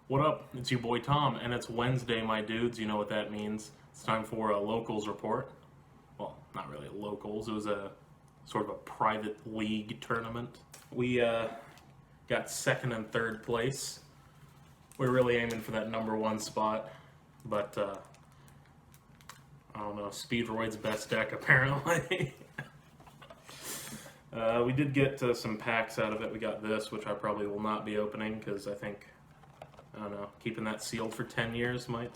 What up? It's your boy Tom, and it's Wednesday, my dudes. You know what that means. It's time for a locals report. Well, not really locals. It was a sort of a private league tournament. We got second and third place. We're really aiming for that number one spot, but I don't know. Speedroid's best deck, apparently. We did get some packs out of it. We got this, which I probably will not be opening because I don't know, keeping that sealed for 10 years might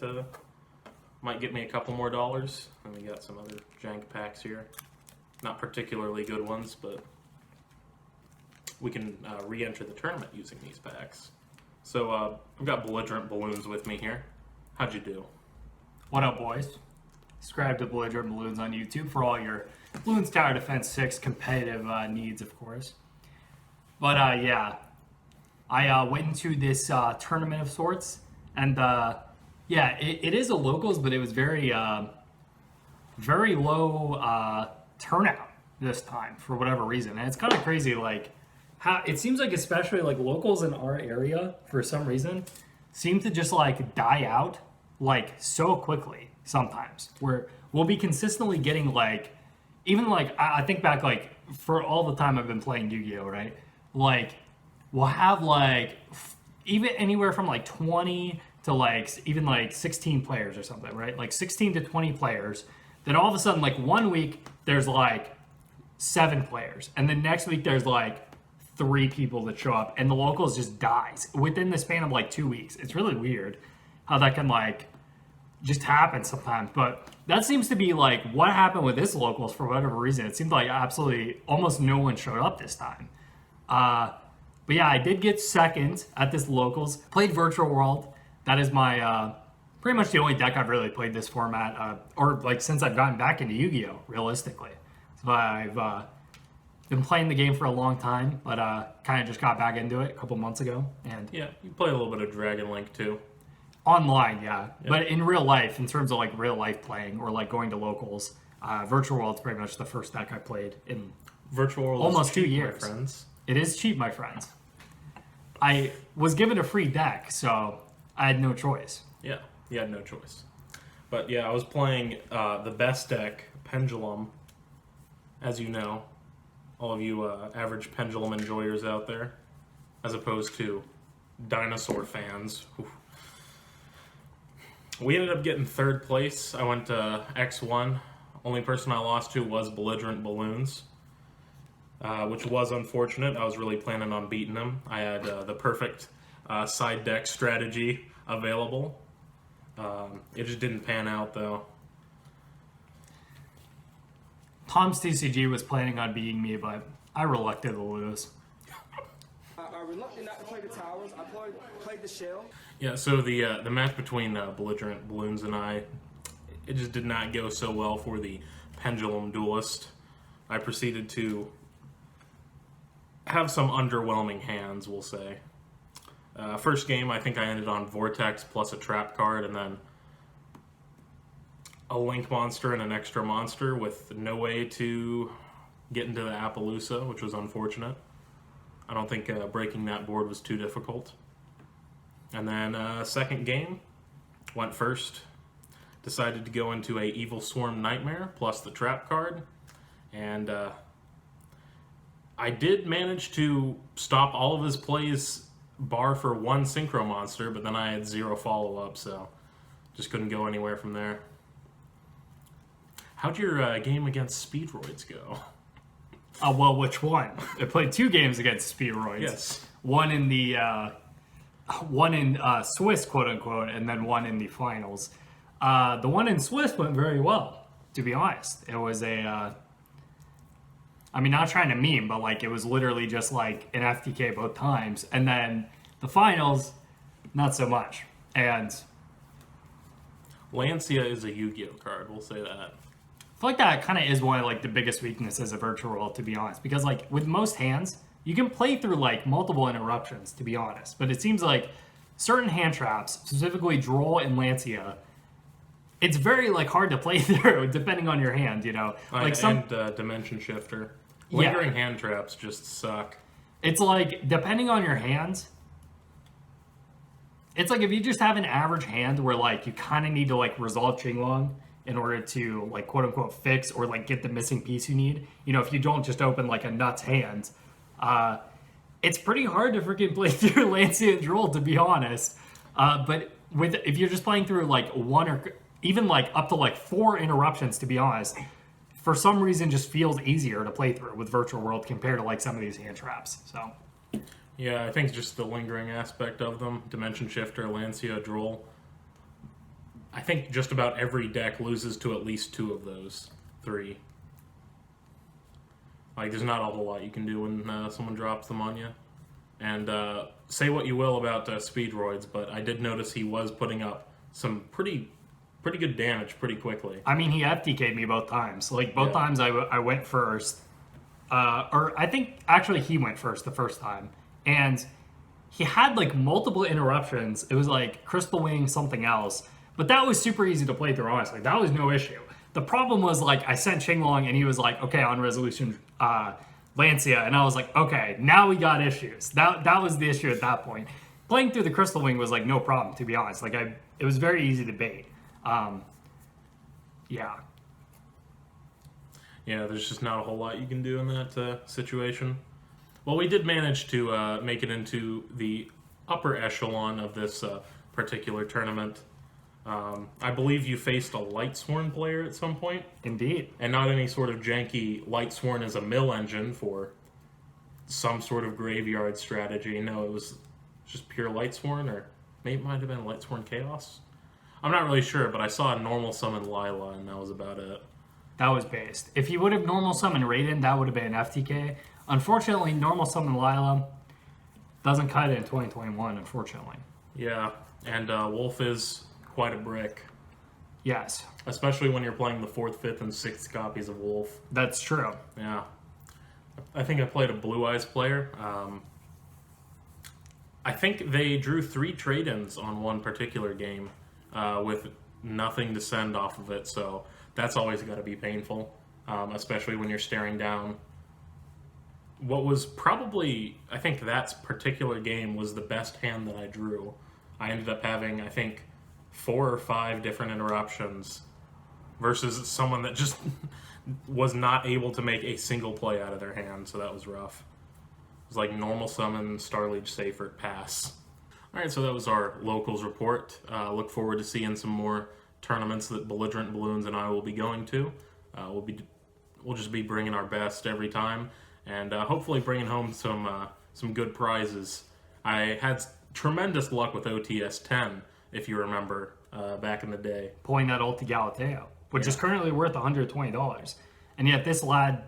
get me a couple more dollars. And we got some other jank packs here. Not particularly good ones, but we can re-enter the tournament using these packs. So I've got Belligerent Balloons with me here. How'd you do? What up, boys? Subscribe to Belligerent Balloons on YouTube for all your Balloons Tower Defense 6 competitive needs, of course. But yeah, I went into this tournament of sorts, and yeah, it is a locals, but it was very low turnout this time for whatever reason, and it's kind of crazy. Like how it seems like, especially like locals in our area, for some reason, seem to just like die out like so quickly. Sometimes where we'll be consistently getting like, even like I think back like for all the time I've been playing Yu-Gi-Oh, right? Like we'll have like even anywhere from like 20 to like even like 16 players or something, right? Like 16 to 20 players. Then all of a sudden, like 1 week there's like 7 players, and then next week there's like 3 people that show up, and the locals just dies within the span of like 2 weeks. It's really weird how that can like just happen sometimes, but that seems to be like what happened with this locals for whatever reason. It seemed like absolutely almost no one showed up this time. But yeah, I did get second at this locals. Played Virtual World. That is my pretty much the only deck I've really played this format, or like since I've gotten back into Yu-Gi-Oh, realistically. So I've been playing the game for a long time, but kind of just got back into it a couple months ago. And Yeah, you play a little bit of Dragon Link too. online, yeah. But in real life, in terms of like real life playing or like going to locals, Virtual World's pretty much the first deck I played in Virtual World almost is 2 cheap, years. my friends. It is cheap, my friends. I was given a free deck, so I had no choice. Yeah, you had no choice. But yeah, I was playing the best deck, Pendulum, as you know, all of you average Pendulum enjoyers out there, as opposed to dinosaur fans. Oof. We ended up getting third place. I went to X1. Only person I lost to was Belligerent Balloons, which was unfortunate. I was really planning on beating him. I had the perfect side deck strategy available. It just didn't pan out, though. Tom's TCG was planning on beating me, but I relucted to lose. I'm reluctant not to play the towers. I played the shell. Yeah, so the match between Belligerent Balloons and I, it just did not go so well for the Pendulum Duelist. I proceeded to have some underwhelming hands, we'll say. First game, I think I ended on Vortex plus a trap card, and then a Link monster and an extra monster with no way to get into the Appaloosa, which was unfortunate. I don't think breaking that board was too difficult. And then second game, went first. Decided to go into a Evil Swarm Nightmare plus the trap card. And I did manage to stop all of his plays bar for one Synchro Monster, but then I had 0 follow-up, so just couldn't go anywhere from there. How'd your game against Speedroids go? Well, which one? I played 2 games against Speedroids. Yes. One in the Swiss, quote unquote, and then one in the finals. The one in Swiss went very well, to be honest. It was a, I mean, not trying to meme, but like it was literally just like an FTK both times. And then the finals, not so much. And Lancia is a Yu-Gi-Oh card, we'll say that. I feel like that kind of is one of like the biggest weaknesses of Virtual World, to be honest, because like with most hands, you can play through like multiple interruptions, to be honest, but it seems like certain hand traps, specifically Droll and Lancia, it's very like hard to play through depending on your hand, you know. Like and Dimension Shifter. Lingering hand traps just suck. It's like depending on your hands, it's like if you just have an average hand where like you kind of need to like resolve Qinglong in order to like quote unquote fix or like get the missing piece you need. You know, if you don't just open like a nuts hand, it's pretty hard to freaking play through Lancia and Droll, to be honest. But if you're just playing through like one or even like up to like 4 interruptions, to be honest, for some reason just feels easier to play through with Virtual World compared to like some of these hand traps. So Yeah, I think just the lingering aspect of them, Dimension Shifter, Lancia, Droll. I think just about every deck loses to at least 2 of those 3. Like, there's not a whole lot you can do when someone drops them on you. And say what you will about Speedroids, but I did notice he was putting up some pretty good damage pretty quickly. I mean, he FTK'd me both times. Like, both times I went first. Or I think, actually, he went first the first time. And he had, like, multiple interruptions. It was, like, Crystal Wing, something else. But that was super easy to play through, honestly. That was no issue. The problem was, like, I sent Qinglong, and he was like, okay, on resolution, Lancia. And I was like, okay, now we got issues. That was the issue at that point. Playing through the Crystal Wing was, like, no problem, to be honest. Like, it was very easy to bait. Yeah. Yeah, there's just not a whole lot you can do in that situation. Well, we did manage to make it into the upper echelon of this particular tournament. I believe you faced a Lightsworn player at some point. Indeed. And not any sort of janky Lightsworn as a mill engine for some sort of graveyard strategy. No, it was just pure Lightsworn, or maybe it might have been Lightsworn Chaos. I'm not really sure, but I saw a normal summon Lila, and that was about it. That was based. If he would have normal summoned Raiden, that would have been FTK. Unfortunately, normal summon Lila doesn't cut it in 2021, unfortunately. Yeah, and Wolf is quite a brick. Yes. Especially when you're playing the 4th, 5th, and 6th copies of Wolf. That's true. Yeah. I think I played a Blue Eyes player. I think they drew 3 trade-ins on one particular game with nothing to send off of it, so that's always got to be painful, especially when you're staring down. What was probably, I think that particular game was the best hand that I drew. I ended up having, I think, 4 or 5 different interruptions versus someone that just was not able to make a single play out of their hand, so that was rough. It was like normal summon, Starliege Seifert, pass. Alright, so that was our locals report. Look forward to seeing some more tournaments that Belligerent Balloons and I will be going to. We'll just be bringing our best every time, and hopefully bringing home some good prizes. I had tremendous luck with OTS 10, if you remember, back in the day. Pulling that Ulti Galateo, which is currently worth $120. And yet this lad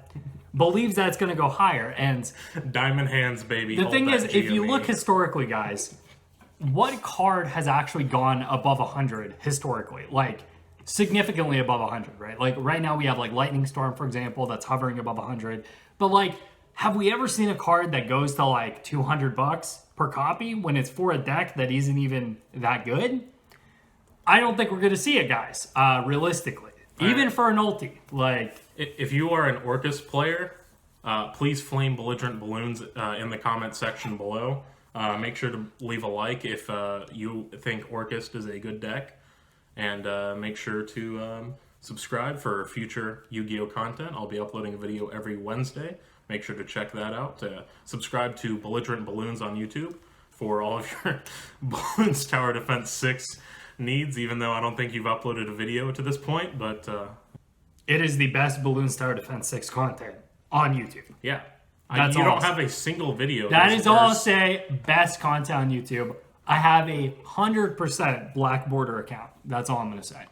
believes that it's going to go higher. And Diamond hands, baby. the thing is, if you look historically, guys, what card has actually gone above 100 historically? Like, significantly above 100, right? Like, right now we have, like, Lightning Storm, for example, that's hovering above 100. But, like, have we ever seen a card that goes to, like, $200 per copy when it's for a deck that isn't even that good? I don't think we're going to see it, guys, realistically. Even for an ulti. Like, if you are an Orcus player, please flame Belligerent Balloons in the comment section below. Make sure to leave a like if you think Orcus is a good deck. And make sure to subscribe for future Yu-Gi-Oh! Content. I'll be uploading a video every Wednesday. Make sure to check that out. Subscribe to Belligerent Balloons on YouTube for all of your Balloons Tower Defense 6 needs, even though I don't think you've uploaded a video to this point, but... it is the best Balloons Tower Defense 6 content on YouTube. Yeah. That's you all don't have a single video. That is all I'll say. Best content on YouTube. I have a 100% Black Border account. That's all I'm going to say.